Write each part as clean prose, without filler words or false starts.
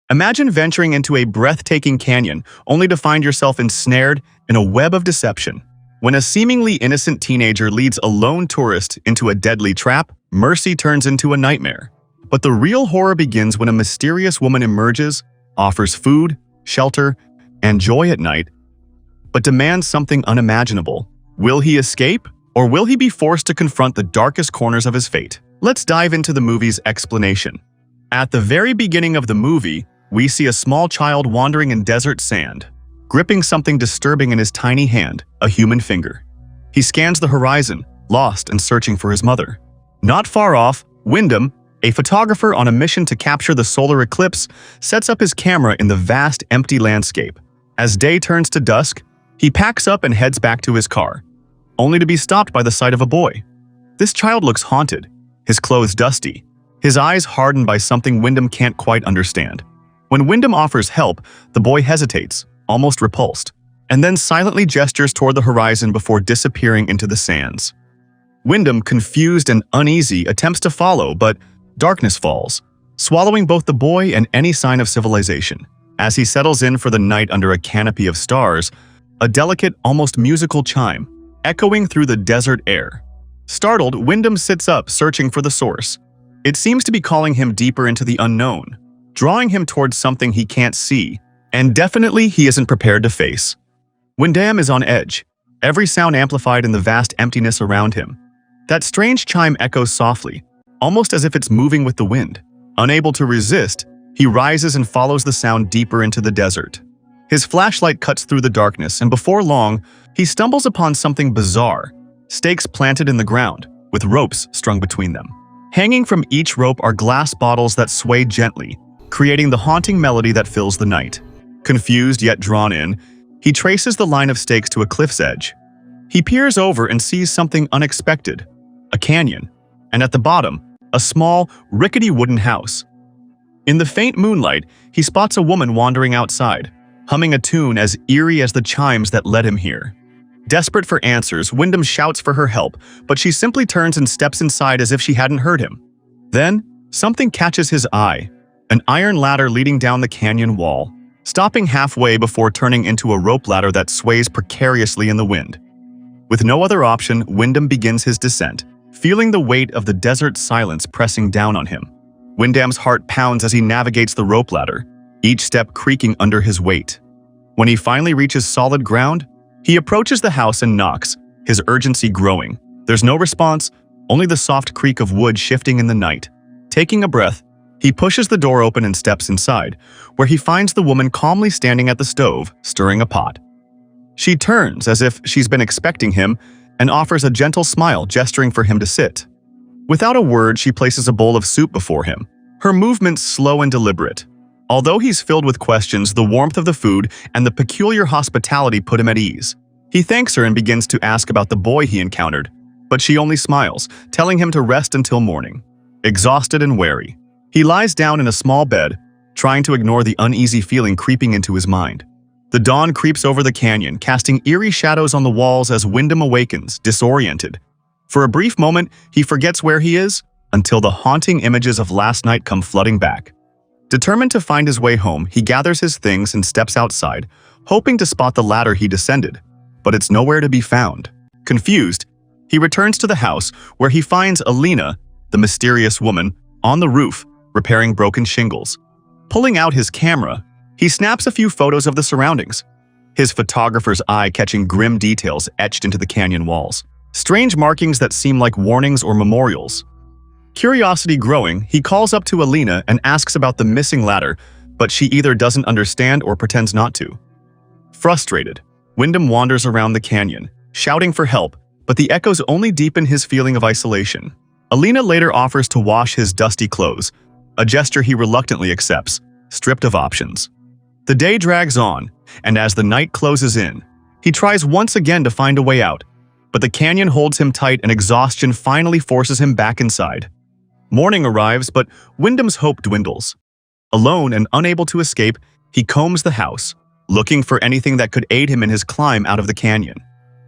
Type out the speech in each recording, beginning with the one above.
Imagine venturing into a breathtaking canyon only to find yourself ensnared in a web of deception. When a seemingly innocent teenager leads a lone tourist into a deadly trap, mercy turns into a nightmare. But the real horror begins when a mysterious woman emerges, offers food, shelter, and joy at night, but demands something unimaginable. Will he escape, or will he be forced to confront the darkest corners of his fate? Let's dive into the movie's explanation. At the very beginning of the movie, we see a small child wandering in desert sand, gripping something disturbing in his tiny hand, a human finger. He scans the horizon, lost and searching for his mother. Not far off, Wyndham, a photographer on a mission to capture the solar eclipse, sets up his camera in the vast, empty landscape. As day turns to dusk, he packs up and heads back to his car, only to be stopped by the sight of a boy. This child looks haunted, his clothes dusty, his eyes hardened by something Wyndham can't quite understand. When Wyndham offers help, the boy hesitates, almost repulsed, and then silently gestures toward the horizon before disappearing into the sands. Wyndham, confused and uneasy, attempts to follow, but darkness falls, swallowing both the boy and any sign of civilization. As he settles in for the night under a canopy of stars, a delicate, almost musical chime, echoing through the desert air. Startled, Wyndham sits up, searching for the source. It seems to be calling him deeper into the unknown, drawing him towards something he can't see, and definitely he isn't prepared to face. Wyndham is on edge, every sound amplified in the vast emptiness around him. That strange chime echoes softly, almost as if it's moving with the wind. Unable to resist, he rises and follows the sound deeper into the desert. His flashlight cuts through the darkness, and before long, he stumbles upon something bizarre. Stakes planted in the ground, with ropes strung between them. Hanging from each rope are glass bottles that sway gently, creating the haunting melody that fills the night. Confused yet drawn in, he traces the line of stakes to a cliff's edge. He peers over and sees something unexpected, a canyon, and at the bottom, a small, rickety wooden house. In the faint moonlight, he spots a woman wandering outside, humming a tune as eerie as the chimes that led him here. Desperate for answers, Wyndham shouts for her help, but she simply turns and steps inside as if she hadn't heard him. Then, something catches his eye, an iron ladder leading down the canyon wall, stopping halfway before turning into a rope ladder that sways precariously in the wind. With no other option, Wyndham begins his descent, feeling the weight of the desert silence pressing down on him. Wyndham's heart pounds as he navigates the rope ladder, each step creaking under his weight. When he finally reaches solid ground, he approaches the house and knocks, his urgency growing. There's no response, only the soft creak of wood shifting in the night. Taking a breath, he pushes the door open and steps inside, where he finds the woman calmly standing at the stove, stirring a pot. She turns as if she's been expecting him and offers a gentle smile, gesturing for him to sit. Without a word, she places a bowl of soup before him, her movements slow and deliberate. Although he's filled with questions, the warmth of the food and the peculiar hospitality put him at ease. He thanks her and begins to ask about the boy he encountered, but she only smiles, telling him to rest until morning. Exhausted and wary, he lies down in a small bed, trying to ignore the uneasy feeling creeping into his mind. The dawn creeps over the canyon, casting eerie shadows on the walls as Wyndham awakens, disoriented. For a brief moment, he forgets where he is, until the haunting images of last night come flooding back. Determined to find his way home, he gathers his things and steps outside, hoping to spot the ladder he descended, but it's nowhere to be found. Confused, he returns to the house, where he finds Alina, the mysterious woman, on the roof, repairing broken shingles. Pulling out his camera, he snaps a few photos of the surroundings, his photographer's eye catching grim details etched into the canyon walls. Strange markings that seem like warnings or memorials. Curiosity growing, he calls up to Alina and asks about the missing ladder, but she either doesn't understand or pretends not to. Frustrated, Wyndham wanders around the canyon, shouting for help, but the echoes only deepen his feeling of isolation. Alina later offers to wash his dusty clothes, a gesture he reluctantly accepts, stripped of options. The day drags on, and as the night closes in, he tries once again to find a way out, but the canyon holds him tight and exhaustion finally forces him back inside. Morning arrives, but Wyndham's hope dwindles. Alone and unable to escape, he combs the house, looking for anything that could aid him in his climb out of the canyon.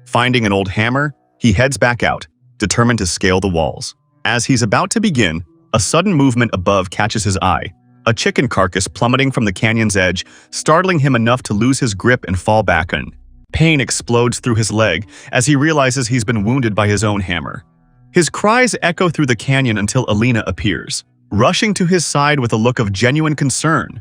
Finding an old hammer, he heads back out, determined to scale the walls. As he's about to begin, a sudden movement above catches his eye, a chicken carcass plummeting from the canyon's edge, startling him enough to lose his grip and fall back in. Pain explodes through his leg as he realizes he's been wounded by his own hammer. His cries echo through the canyon until Alina appears, rushing to his side with a look of genuine concern.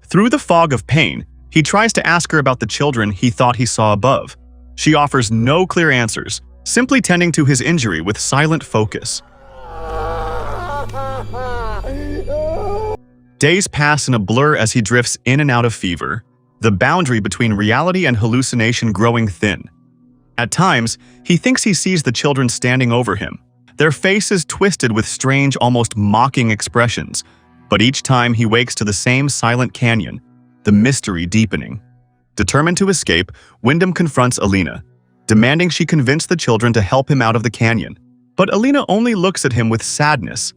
Through the fog of pain, he tries to ask her about the children he thought he saw above. She offers no clear answers, simply tending to his injury with silent focus. Days pass in a blur as he drifts in and out of fever, the boundary between reality and hallucination growing thin. At times, he thinks he sees the children standing over him, their faces twisted with strange, almost mocking expressions. But each time he wakes to the same silent canyon, the mystery deepening. Determined to escape, Wyndham confronts Alina, demanding she convince the children to help him out of the canyon. But Alina only looks at him with sadness,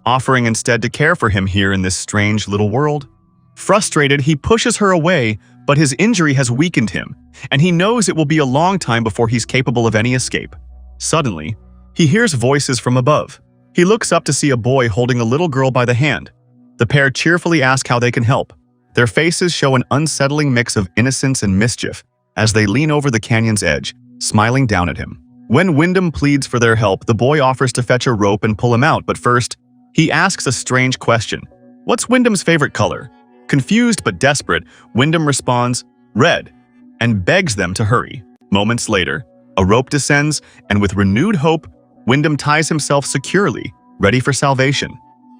offering instead to care for him here in this strange little world. Frustrated, he pushes her away, but his injury has weakened him, and he knows it will be a long time before he's capable of any escape. Suddenly, he hears voices from above. He looks up to see a boy holding a little girl by the hand. The pair cheerfully ask how they can help. Their faces show an unsettling mix of innocence and mischief as they lean over the canyon's edge, smiling down at him. When Wyndham pleads for their help, the boy offers to fetch a rope and pull him out, but first, he asks a strange question. What's Wyndham's favorite color? Confused but desperate, Wyndham responds, "Red," and begs them to hurry. Moments later, a rope descends, and with renewed hope, Wyndham ties himself securely, ready for salvation.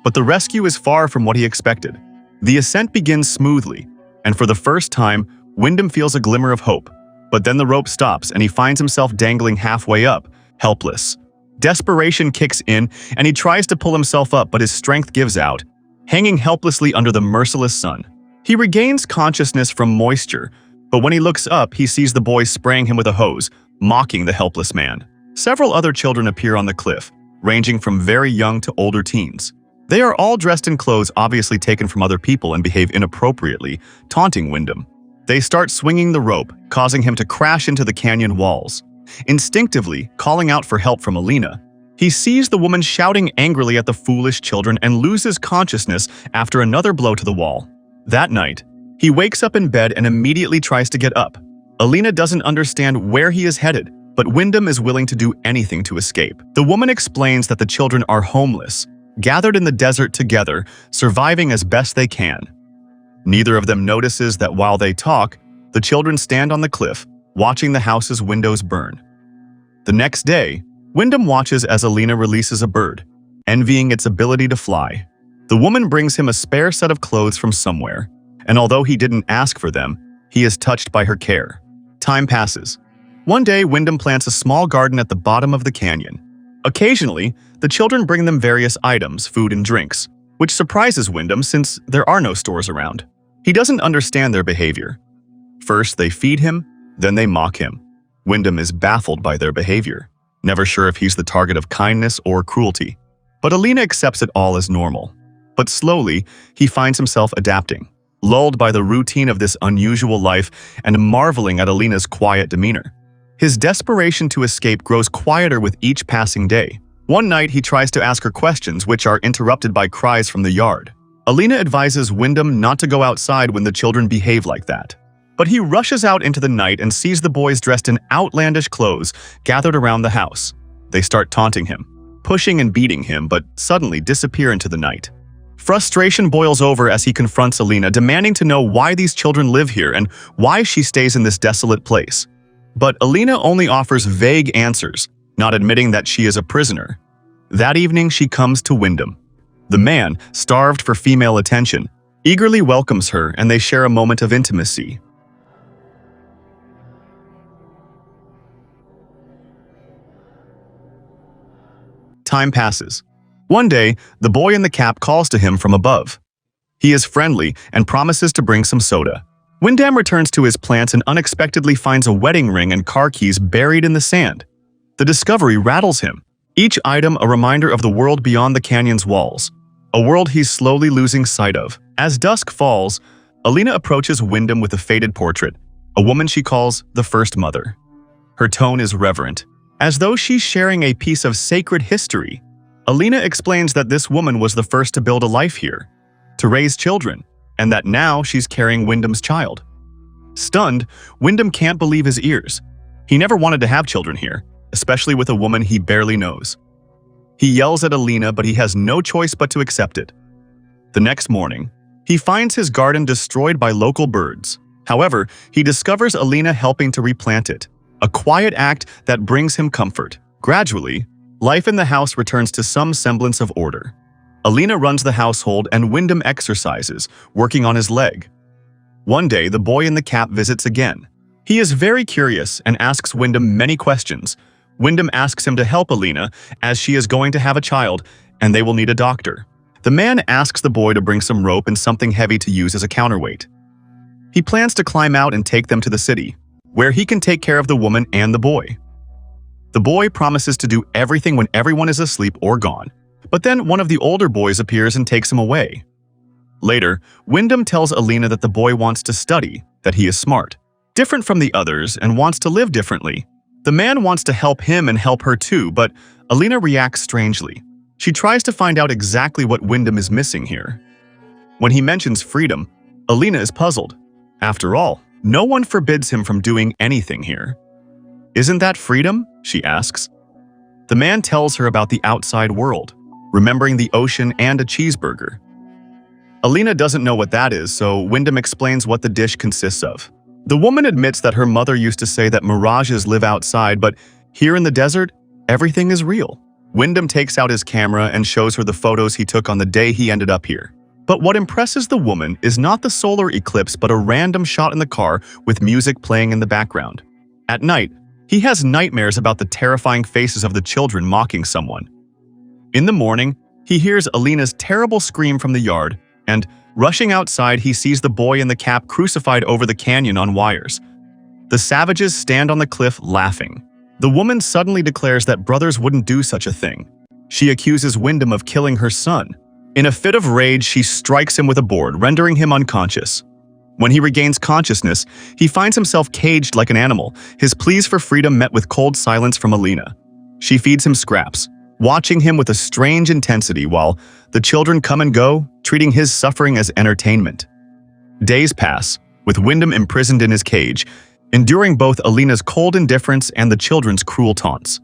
But the rescue is far from what he expected. The ascent begins smoothly, and for the first time, Wyndham feels a glimmer of hope. But then the rope stops, and he finds himself dangling halfway up, helpless. Desperation kicks in, and he tries to pull himself up, but his strength gives out, hanging helplessly under the merciless sun. He regains consciousness from moisture, but when he looks up, he sees the boy spraying him with a hose, mocking the helpless man. Several other children appear on the cliff, ranging from very young to older teens. They are all dressed in clothes obviously taken from other people and behave inappropriately, taunting Wyndham. They start swinging the rope, causing him to crash into the canyon walls. Instinctively, calling out for help from Alina, he sees the woman shouting angrily at the foolish children and loses consciousness after another blow to the wall. That night, he wakes up in bed and immediately tries to get up. Alina doesn't understand where he is headed, but Wyndham is willing to do anything to escape. The woman explains that the children are homeless, gathered in the desert together, surviving as best they can. Neither of them notices that while they talk, the children stand on the cliff, watching the house's windows burn. The next day, Wyndham watches as Alina releases a bird, envying its ability to fly. The woman brings him a spare set of clothes from somewhere, and although he didn't ask for them, he is touched by her care. Time passes. One day, Wyndham plants a small garden at the bottom of the canyon. Occasionally, the children bring them various items, food and drinks, which surprises Wyndham since there are no stores around. He doesn't understand their behavior. First, they feed him, then they mock him. Wyndham is baffled by their behavior, never sure if he's the target of kindness or cruelty. But Alina accepts it all as normal. But slowly, he finds himself adapting, lulled by the routine of this unusual life and marveling at Alina's quiet demeanor. His desperation to escape grows quieter with each passing day. One night, he tries to ask her questions, which are interrupted by cries from the yard. Alina advises Wyndham not to go outside when the children behave like that. But he rushes out into the night and sees the boys dressed in outlandish clothes gathered around the house. They start taunting him, pushing and beating him, but suddenly disappear into the night. Frustration boils over as he confronts Alina, demanding to know why these children live here and why she stays in this desolate place. But Alina only offers vague answers, not admitting that she is a prisoner. That evening, she comes to Wyndham. The man, starved for female attention, eagerly welcomes her and they share a moment of intimacy. Time passes. One day, the boy in the cap calls to him from above. He is friendly and promises to bring some soda. Wyndham returns to his plants and unexpectedly finds a wedding ring and car keys buried in the sand. The discovery rattles him, each item a reminder of the world beyond the canyon's walls, a world he's slowly losing sight of. As dusk falls, Alina approaches Wyndham with a faded portrait, a woman she calls the First Mother. Her tone is reverent, as though she's sharing a piece of sacred history. Alina explains that this woman was the first to build a life here, to raise children, and that now she's carrying Wyndham's child. Stunned, Wyndham can't believe his ears. He never wanted to have children here, especially with a woman he barely knows. He yells at Alina, but he has no choice but to accept it. The next morning, he finds his garden destroyed by local birds. However, he discovers Alina helping to replant it, a quiet act that brings him comfort. Gradually, life in the house returns to some semblance of order. Alina runs the household and Wyndham exercises, working on his leg. One day, the boy in the cap visits again. He is very curious and asks Wyndham many questions. Wyndham asks him to help Alina, as she is going to have a child, and they will need a doctor. The man asks the boy to bring some rope and something heavy to use as a counterweight. He plans to climb out and take them to the city, where he can take care of the woman and the boy. The boy promises to do everything when everyone is asleep or gone, but then one of the older boys appears and takes him away. Later, Wyndham tells Alina that the boy wants to study, that he is smart, different from the others, and wants to live differently. The man wants to help him and help her too, but Alina reacts strangely. She tries to find out exactly what Wyndham is missing here. When he mentions freedom, Alina is puzzled. After all, no one forbids him from doing anything here. Isn't that freedom? She asks. The man tells her about the outside world, remembering the ocean and a cheeseburger. Alina doesn't know what that is, so Wyndham explains what the dish consists of. The woman admits that her mother used to say that mirages live outside, but here in the desert, everything is real. Wyndham takes out his camera and shows her the photos he took on the day he ended up here. But what impresses the woman is not the solar eclipse but a random shot in the car with music playing in the background. At night, he has nightmares about the terrifying faces of the children mocking someone. In the morning, he hears Alina's terrible scream from the yard, and, rushing outside, he sees the boy in the cap crucified over the canyon on wires. The savages stand on the cliff laughing. The woman suddenly declares that brothers wouldn't do such a thing. She accuses Wyndham of killing her son. In a fit of rage, she strikes him with a board, rendering him unconscious. When he regains consciousness, he finds himself caged like an animal, his pleas for freedom met with cold silence from Alina. She feeds him scraps, watching him with a strange intensity while the children come and go, treating his suffering as entertainment. Days pass, with Wyndham imprisoned in his cage, enduring both Alina's cold indifference and the children's cruel taunts.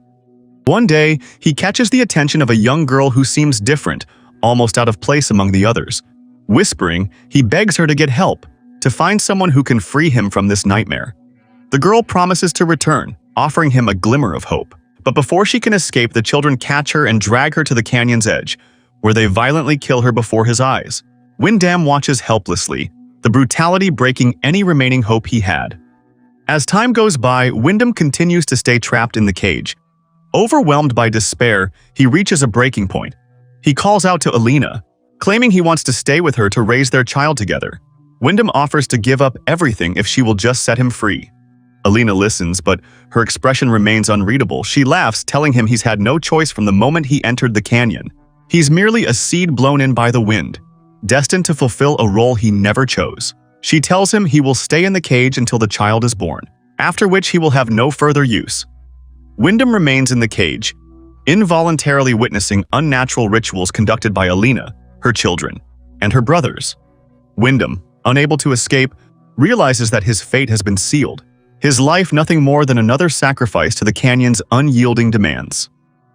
One day, he catches the attention of a young girl who seems different, almost out of place among the others. Whispering, he begs her to get help, to find someone who can free him from this nightmare. The girl promises to return, offering him a glimmer of hope. But before she can escape, the children catch her and drag her to the canyon's edge, where they violently kill her before his eyes. Wyndham watches helplessly, the brutality breaking any remaining hope he had. As time goes by, Wyndham continues to stay trapped in the cage. Overwhelmed by despair, he reaches a breaking point. He calls out to Alina, claiming he wants to stay with her to raise their child together. Wyndham offers to give up everything if she will just set him free. Alina listens, but her expression remains unreadable. She laughs, telling him he's had no choice from the moment he entered the canyon. He's merely a seed blown in by the wind, destined to fulfill a role he never chose. She tells him he will stay in the cage until the child is born, after which he will have no further use. Wyndham remains in the cage, involuntarily witnessing unnatural rituals conducted by Alina, her children, and her brothers. Wyndham, unable to escape, realizes that his fate has been sealed, his life nothing more than another sacrifice to the canyon's unyielding demands.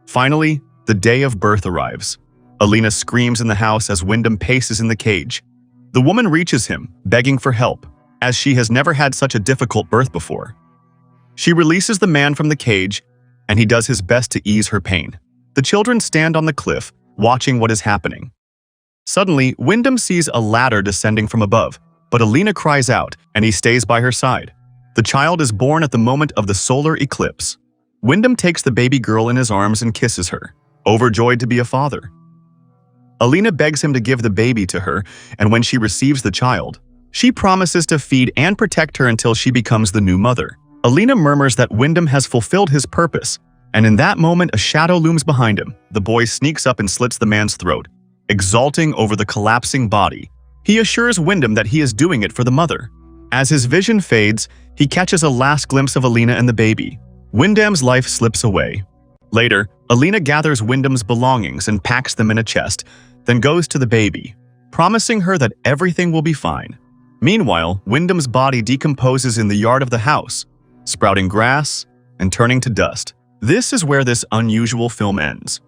Finally, the day of birth arrives. Alina screams in the house as Wyndham paces in the cage. The woman reaches him, begging for help, as she has never had such a difficult birth before. She releases the man from the cage, and he does his best to ease her pain. The children stand on the cliff, watching what is happening. Suddenly, Wyndham sees a ladder descending from above, but Alina cries out, and he stays by her side. The child is born at the moment of the solar eclipse. Wyndham takes the baby girl in his arms and kisses her, overjoyed to be a father. Alina begs him to give the baby to her, and when she receives the child, she promises to feed and protect her until she becomes the new mother. Alina murmurs that Wyndham has fulfilled his purpose, and in that moment a shadow looms behind him. The boy sneaks up and slits the man's throat, exulting over the collapsing body. He assures Wyndham that he is doing it for the mother. As his vision fades, he catches a last glimpse of Alina and the baby. Wyndham's life slips away. Later, Alina gathers Wyndham's belongings and packs them in a chest, then goes to the baby. promising her that everything will be fine. Meanwhile, Wyndham's body decomposes in the yard of the house, sprouting grass and turning to dust. This is where this unusual film ends.